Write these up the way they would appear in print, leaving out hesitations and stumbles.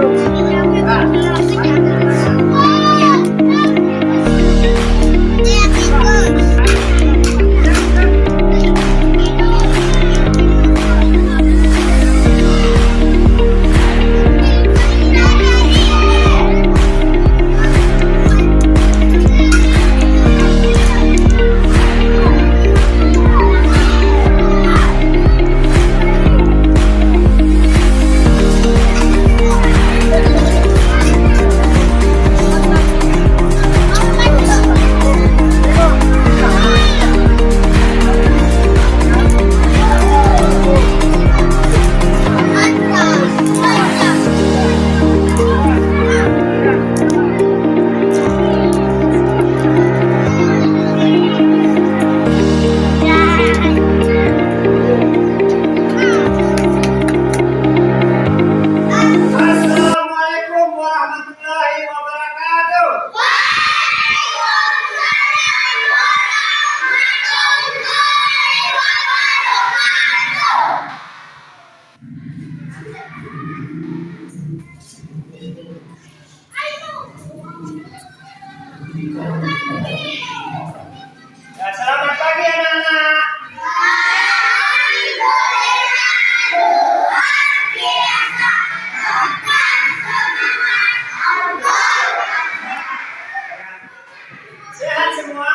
Ya, selamat pagi anak-anak. Sehat semua?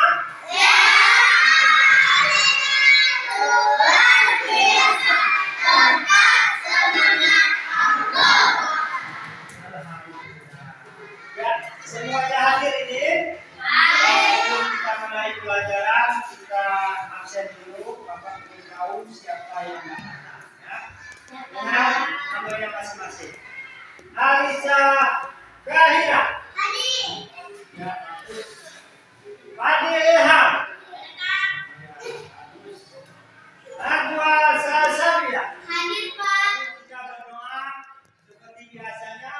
Ya, semuanya hadir ini. Sebelum kita mulai pelajaran, kita absen dulu. Bapak beritahu siapa yang nggak datang. Ya. Dengan namanya masing-masing. Alisa Gahira. Ya. Fadil Ilham. Najwa Sasabila. Kita berdoa seperti biasanya.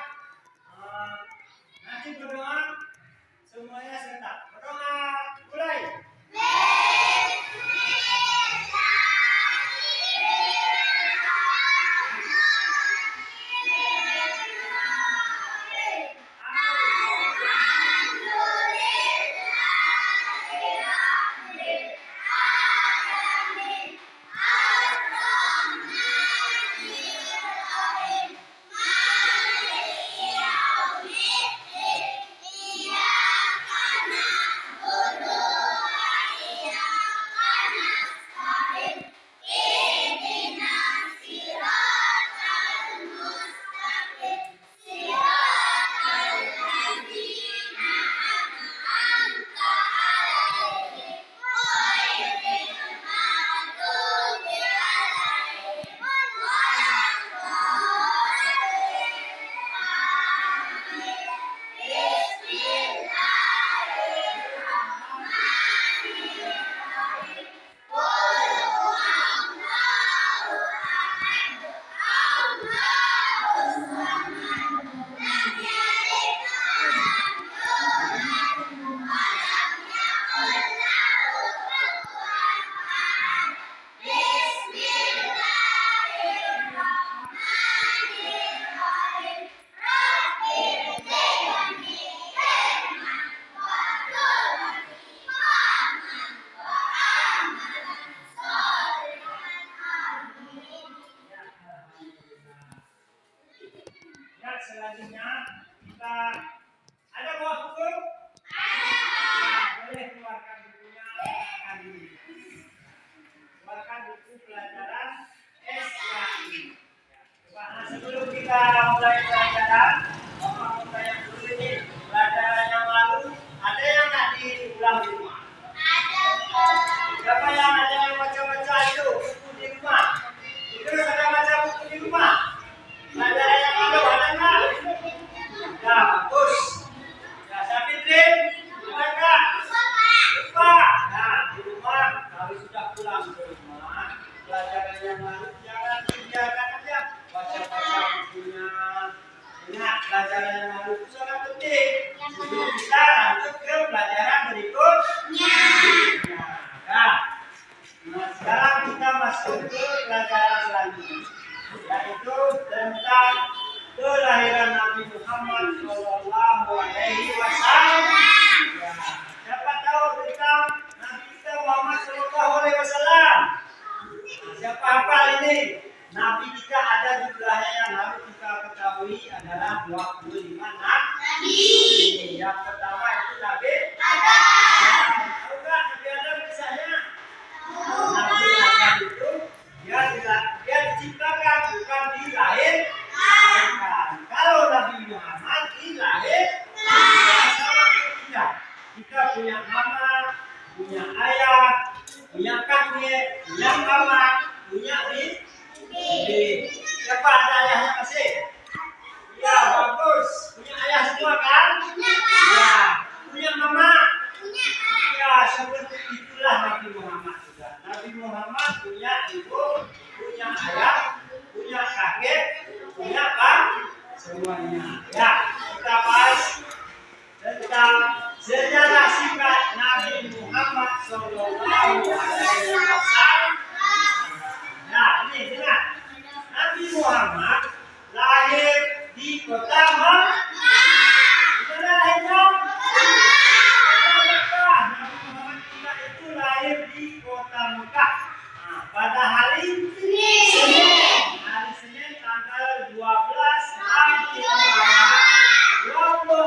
Nanti berdoa semuanya serentak. Berdoa mulai. Ya, selanjutnya kita ada buah buku? Ya, boleh keluarkan bukunya kali ini. Keluarkan buku pelajaran SKI. Nah, sebelum kita mulai pelajaran, mau tanya dulu ini pelajaran yang lalu ada yang nggak diulang di rumah? Siapa yang ada yang baca-baca itu buku di rumah? Itu ada baca buku di rumah? Pelajaran yang lalu ada nggak? Ya, bagus. Ya, Sapitrin, silakan. Lupa. Nah, di rumah kalau sudah pulang ke rumah, pelajaran yang lalu jangan dibiarkan aja. Baca-baca bukunya. Ingat, pelajaran yang lalu itu sangat penting. Sebelum kita lanjut ke pelajaran berikutnya. Nah, sekarang kita masuk ke pelajaran selanjutnya, yaitu tentang kelahiran Nabi 25 nabi. Yang pertama itu Nabi Adam. Tahu nggak Nabi Adam kisahnya? Nabi Adam itu dia diciptakan bukan dilahirkan. Kalau Nabi Muhammad dilahirkan. Sama kita. Kita punya mama, punya ayah, punya kakek, punya mama, punya bibi. Siapa ada ayahnya masih? Ya, bagus. Punya ayah semua kan? Ya. Punya mama? Ya, seperti itulah Nabi Muhammad juga. Nabi Muhammad punya ibu, punya ayah, punya kakek, punya pak, semuanya. Ya, kita bahas tentang sejarah singkat Nabi Muhammad SAW. Nah, ini dengar. Nabi Muhammad lahir di kota Mekah. Di mana lahirnya? Kota Mekah. Nabi Muhammad itu lahir di kota Mekah. Nah, pada hari Senin. Hari Senin tanggal 12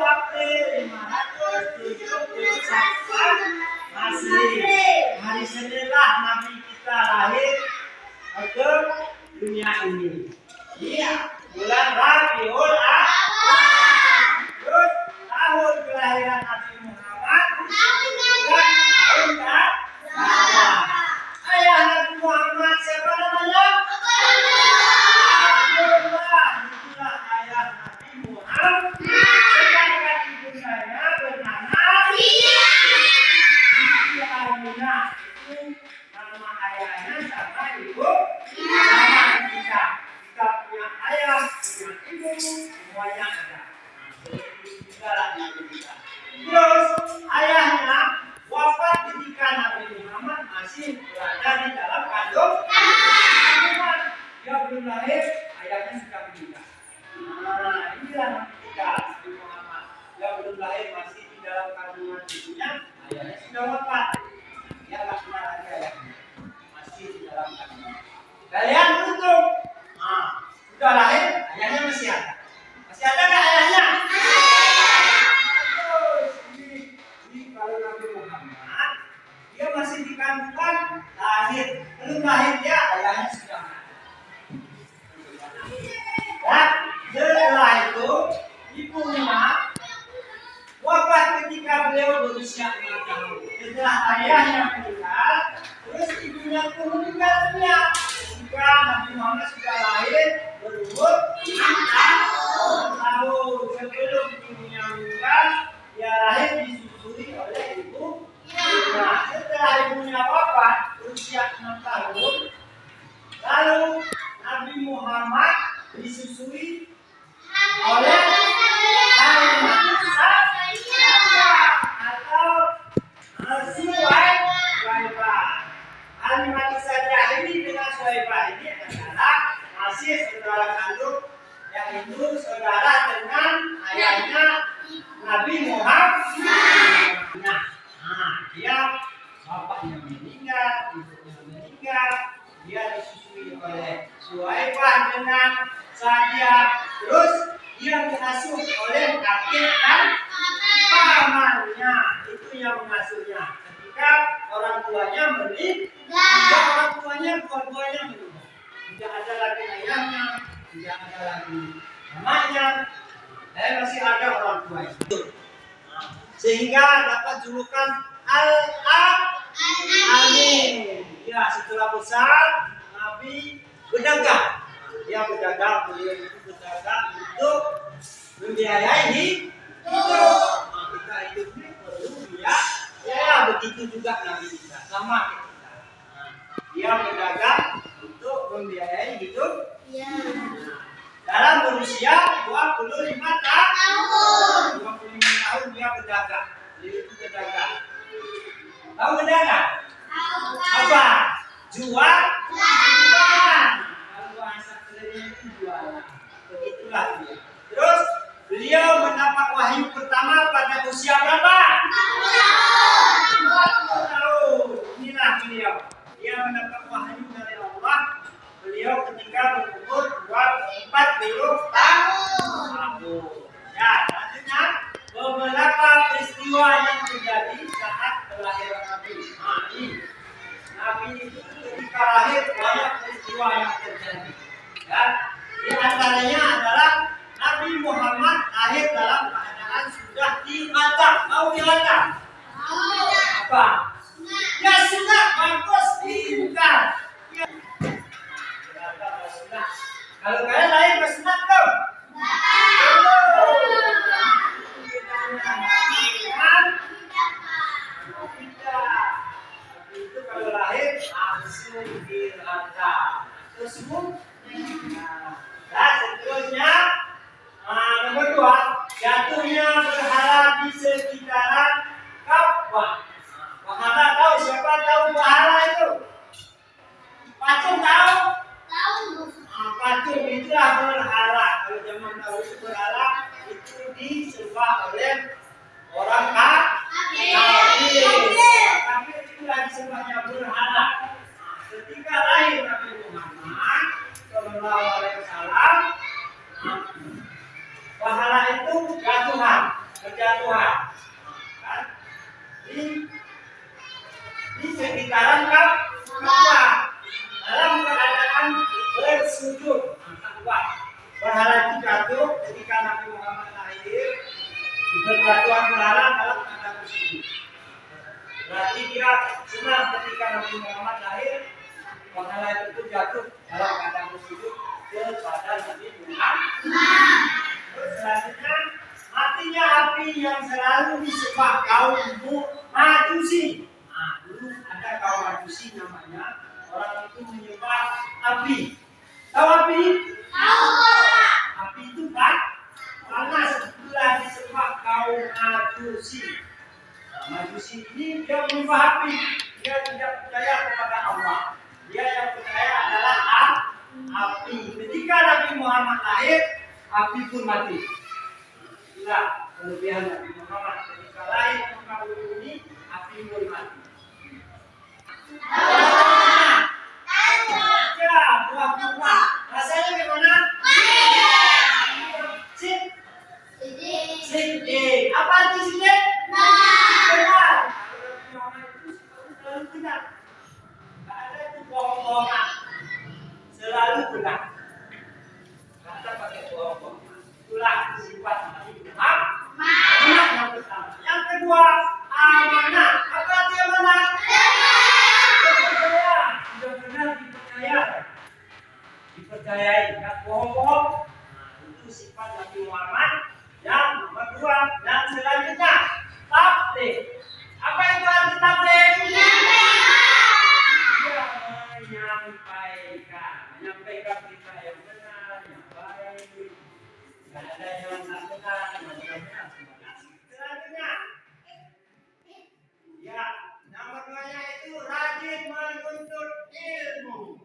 April 571 Masehi. Hari Senin lah Nabi kita lahir ke dunia ini. Iya, bulan Rabiul Awal. Terus tahun kelahiran Nabi Muhammad tahun berapa? Ayah Nabi Muhammad siapa namanya? Abdullah. Itulah ayah Nabi Muhammad. Sedangkan ibundanya bernama Siti Aminah. Itu nama ayahnya sama ibu sama kita. Kita punya ayah, punya ibu, semuanya ada. Terus ayahnya wafat ketika Nabi Muhammad masih berada di dalam kandung. Dia belum lahir, ayahnya sudah meninggal. Nah, inilah Nabi kita, Nabi Muhammad. Dia belum lahir masih di dalam kandungan ibunya, ayahnya sudah wafat. Dia nggak pernah lagi ayahnya, masih di dalam kandungan. Kalian beruntung. Nah, sudah lahir, ayahnya masih ada. Masih ada nggak ayahnya? Ini kalau Nabi Muhammad, dia masih di kandungan lahir. Belum lahir dia, ayahnya sudah ada. Ya, setelah itu, ibunya wafat ketika beliau berusia 6 tahun. Setelah ayahnya meninggal, terus ibunya pun meninggal dunia. Ketika Nabi Muhammad sudah lahir berumur 6 tahun. Sebelum ibunya meninggal, dia lahir disusui oleh ibu. Nah, setelah ibunya wafat berusia 6 tahun, lalu Nabi Muhammad disusui oleh Halimah atau Suwaibah. Halimah Sa'diyah ini dengan Suwaibah ini adalah masih saudara kandung, yaitu saudara dengan ayahnya Nabi Muhammad. Nah, dia bapaknya meninggal, ibunya meninggal, dia disusui oleh Suwaibah dengan Sa'diyah. Terus dia diasuh oleh kakek dan pamannya, itu yang mengasuhnya. Ketika orang tuanya meninggal, orang tuanya dua-duanya meninggal. Tidak ada lagi ayahnya, tidak ada lagi mamanya, masih ada orang tuanya. Sehingga dapat julukan Al-Amin. Ya, setelah besar Nabi berdagang. Dia berdagang, beliau itu berdagang untuk membiayai hidup. Kita hidup ini perlu biaya. Begitu juga Nabi kita, sama kita. Dia berdagang untuk membiayai hidup. Dalam berusia 25 tahun. 25 tahun dia berdagang. Beliau itu berdagang. Tahu berdagang? Apa? Jualan. Kalau bahasa kerennya itu jualan. Begitulah dia. Terus beliau mendapat wahyu pertama pada usia berapa? 40 tahun. Inilah beliau. Dia mendapat wahyu dari Allah. Beliau ketika berumur 40 tahun. peristiwa yang terjadi saat kelahiran Nabi. Nah, ini Nabi itu ketika lahir banyak peristiwa yang terjadi. Ya, di antaranya adalah Nabi Muhammad lahir dalam keadaan sudah dilatah. Tahu dilatah? Apa? Ya sudah, bagus, pintar. Ya. Kalau kalian lahir bersunat dong. Itu kalau lahir langsung dilatah. Tersebut. Nah, seterusnya nomor 2, jatuhnya berhala di sekitaran Ka'bah. Berhala tahu siapa tahu berhala itu? Patung tahu? Patung itulah berhala. Kalau zaman dahulu itu berhala itu disembah oleh orang kafir. Kafir itulah disembahnya berhala. Ketika lahir Nabi Muhammad Sallallahu Alaihi Wasallam, berhala itu berjatuhan, kan? Di sekitaran Ka'bah dalam keadaan bersujud. Berhala itu jatuh ketika Nabi Muhammad lahir. Berjatuhan berhala dalam keadaan bersujud. Berarti kira senang ketika Nabi Muhammad lahir, berhala itu jatuh dalam keadaan bersujud kepada Nabi Muhammad. Terus selanjutnya, matinya api yang selalu disembah kaum Majusi. Nah, dulu ada kaum Majusi namanya, orang itu menyembah api. Tahu api? Tahu. Api itu kan panas, itulah disembah kaum Majusi. Majusi ini dia menyembah api, dia tidak percaya kepada Allah. Dia yang percaya adalah api. Ketika Nabi Muhammad lahir, api pun mati. Itulah kelebihan Nabi Muhammad. Ketika lahir di muka bumi ini, api pun mati. Ya, buah-buah. Rasanya gimana? Sidik. Apa arti sidik? Benar. Selalu benar. Tidak ada itu bohong-bohongan. Selalu benar. Kata pakai bohong-bohongan. Itulah sifat Nabi Muhammad. Benar yang pertama. Yang kedua, amanah. Apa arti amanah? Dipercaya. Sudah benar dipercaya. Dipercayai. Tidak bohong-bohong. Itu sifat Nabi Muhammad. Yang nomor 2. Dan selanjutnya, tabligh. Apa itu arti tabligh? Menyampaikan berita yang benar, yang baik. Tidak ada yang tak benar, yang benar. Selanjutnya, ya, nomor 2-nya itu rajin menuntut ilmu.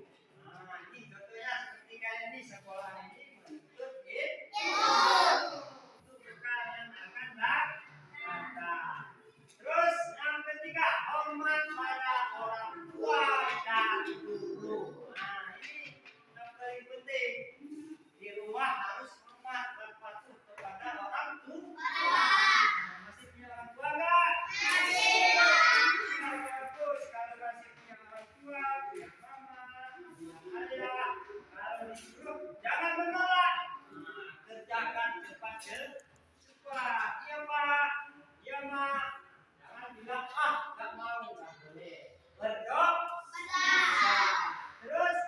Nah, ini contohnya seperti kayak ini, sekolah ini menuntut ilmu. Itu bekal yang akan datang. Terus yang ketiga, hormat pada orang tua dan guru. Nah, ini yang paling penting. Di rumah harus hormat dan patuh kepada orang tua. Masih punya orang tua enggak? Masih. Bagus. Kalau masih punya orang tua, punya mama, punya ayah, kalau disuruh jangan menolak. Kerjakan cepat. Iya Pak, iya Mak. Jangan bilang nggak mau, nggak boleh. Berdoa. Terus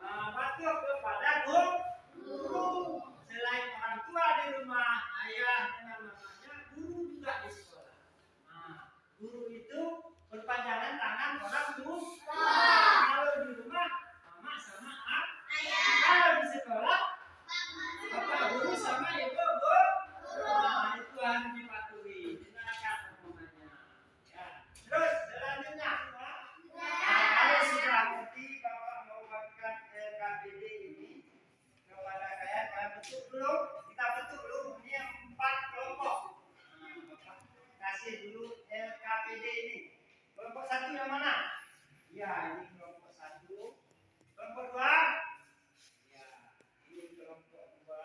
patuh kepada guru. Selain orang tua di rumah, ayah dengan mamanya, guru juga di sekolah. Guru itu berpanjangan tangan orang tua. Kalau di rumah, mama sama ayah. Kalau di sekolah, bapak guru sama ibu guru. Itu harus dipatuhi. Silakan omongannya. Ya. Terus selanjutnya, kalau sudah ngerti bapak mau bagikan KBD ini kepada kalian bentuk dulu. Kita bentuk dulu ini yang 4 kelompok. Bapak kasih dulu KBD ini. Kelompok 1 yang mana? Ya, ini kelompok 1. Kelompok 2. Ya, ini kelompok 2.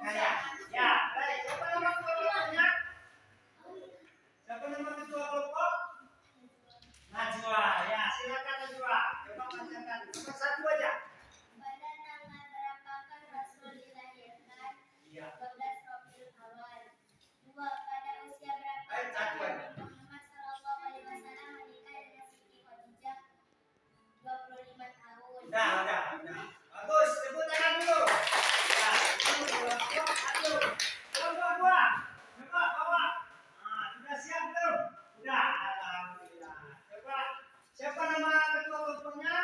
Saya. Ya, baik. Siapa nama ketua kelompoknya? Siapa nama ketua kelompok? Najwa. Ya, silakan Najwa. Coba bacakan. Nomor 1 aja. Pada tanggal berapakah Rasul dilahirkan? Iya. 12 Rabiul Awal. 2. Pada usia berapa Baik, satu aja. Nabi Muhammad Shallallahu Alaihi Wasallam menikah dengan Siti Khadijah? 25 tahun. Udah. Bagus, tepuk tangan dulu. Ya, itu kelompok 1. Kelompok 2. Coba bawa. Nah, sudah siap belum? Sudah. Alhamdulillah. Coba siapa nama ketua kelompoknya?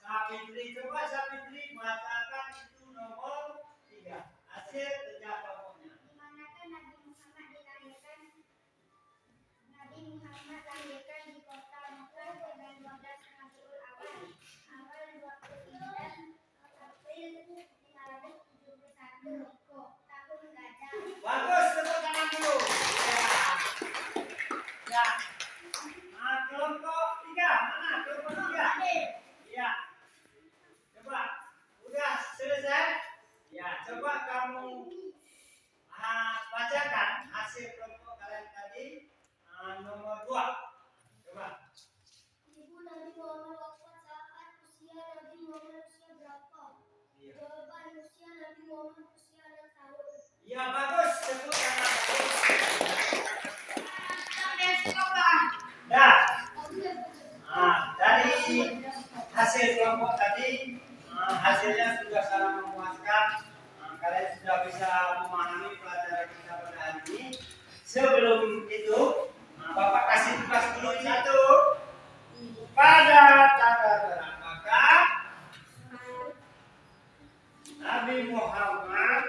Sapitri. Coba Sapitri bacakan itu nomor 3. Hasil kerja kelompoknya. Di manakah Nabi Muhammad dilahirkan? Nabi Muhammad lahirkan di kota Mekah pada 12 Rabiul Awal. Awal 29 April 571 tahun gajah. Bagus, tepuk tangan dulu. Ya. Nah, kelompok 3 mana? Kelompok 3. Iya. Coba. Udah selesai? Ya, coba kamu bacakan hasil kelompok kalian tadi nomor 2. Coba. Ibu Nabi Muhammad wafat saat usia Nabi Muhammad usia berapa? Iya. Jawaban usia Nabi Muhammad usia 6 tahun. Ya, bagus. Tepuk tangan. Ya. Dari hasil kelompok tadi hasilnya sudah sangat memuaskan. Kalian sudah bisa memahami pelajaran kita pada hari ini. Sebelum itu, Bapak kasih tugas dulu satu. Pada tanggal berapakah Nabi Muhammad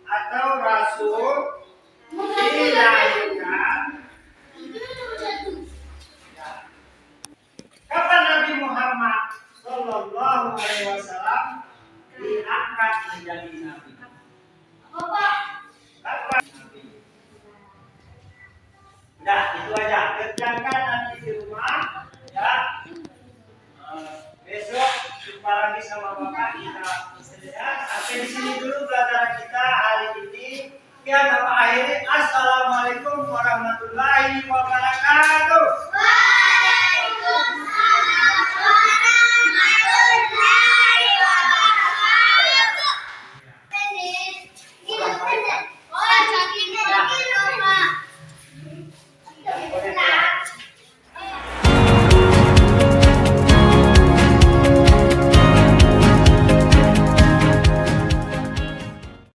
atau Rasul dilahirkan? Kapan Nabi Muhammad Sallallahu Alaihi Wasallam diangkat menjadi nabi? Bapak. Kapan nabi? Udah, itu aja. Kerjakan nanti di rumah, ya. Besok jumpa lagi sama Bapak kita. Ya, sampai di sini dulu pelajaran kita hari ini. Ya, Bapak akhiri. Assalamualaikum warahmatullahi wabarakatuh.